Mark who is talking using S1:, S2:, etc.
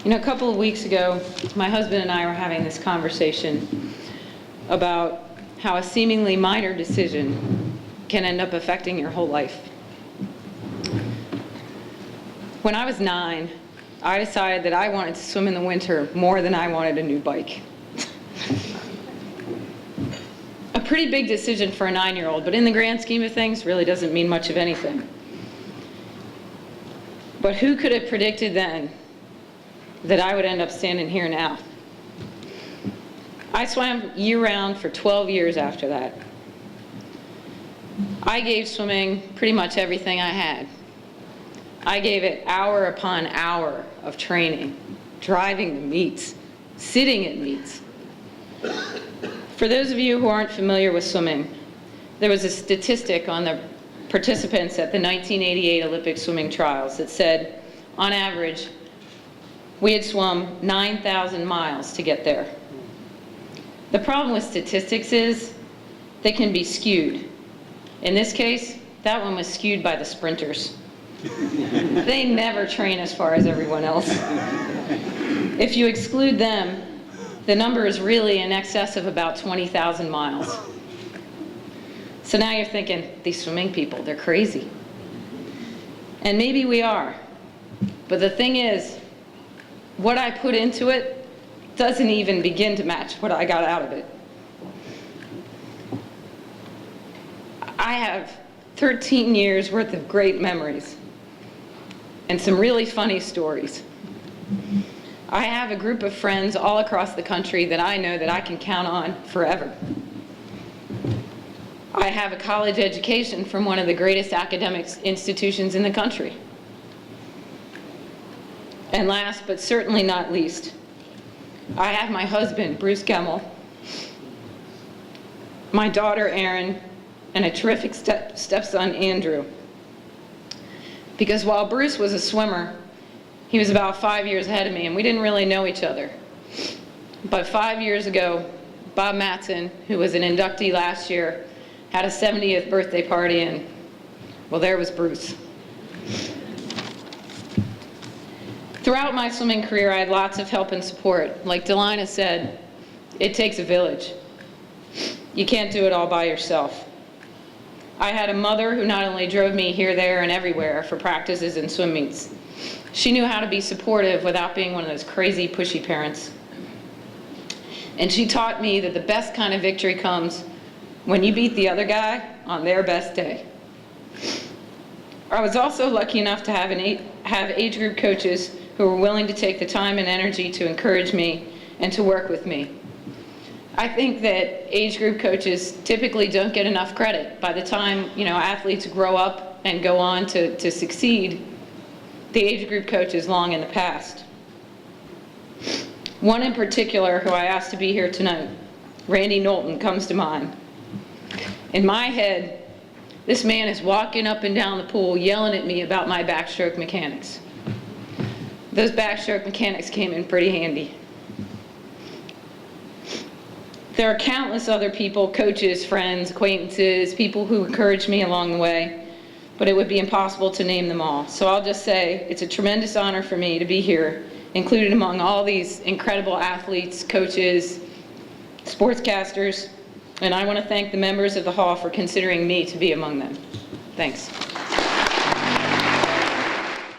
S1: A couple of weeks ago, my husband and I were having this conversation about how a seemingly minor decision can end up affecting your whole life. When I was 9, I decided that I wanted to swim in the winter more than I wanted a new bike. A pretty big decision for a 9-year-old, but in the grand scheme of things, really doesn't mean much of anything. But who could have predicted then that I would end up standing here now? I swam year-round for 12 years after that. I gave swimming pretty much everything I had. I gave it hour upon hour of training, driving to meets, sitting at meets. For those of you who aren't familiar with swimming, there was a statistic on the participants at the 1988 Olympic swimming trials that said, on average, we had swum 9,000 miles to get there. The problem with statistics is they can be skewed. In this case, that one was skewed by the sprinters. They never train as far as everyone else. If you exclude them, the number is really in excess of about 20,000 miles. So now you're thinking, these swimming people, they're crazy. And maybe we are. But the thing is, what I put into it doesn't even begin to match what I got out of it. I have 13 years worth of great memories and some really funny stories. I have a group of friends all across the country that I know that I can count on forever. I have a college education from one of the greatest academic institutions in the country. And last, but certainly not least, I have my husband, Bruce Gemmel, my daughter, Erin, and a terrific stepson, Andrew. Because while Bruce was a swimmer, he was about 5 years ahead of me, and we didn't really know each other. But 5 years ago, Bob Matson, who was an inductee last year, had a 70th birthday party, and, well, there was Bruce. Throughout my swimming career, I had lots of help and support. Like Delina said, it takes a village. You can't do it all by yourself. I had a mother who not only drove me here, there, and everywhere for practices and swim meets. She knew how to be supportive without being one of those crazy, pushy parents. And she taught me that the best kind of victory comes when you beat the other guy on their best day. I was also lucky enough to have age group coaches who were willing to take the time and energy to encourage me and to work with me. I think that age group coaches typically don't get enough credit. By the time athletes grow up and go on to succeed, the age group coach is long in the past. One in particular who I asked to be here tonight, Randy Knowlton, comes to mind. In my head, this man is walking up and down the pool yelling at me about my backstroke mechanics. Those backstroke mechanics came in pretty handy. There are countless other people, coaches, friends, acquaintances, people who encouraged me along the way, but it would be impossible to name them all. So I'll just say it's a tremendous honor for me to be here, included among all these incredible athletes, coaches, sportscasters, and I want to thank the members of the hall for considering me to be among them. Thanks.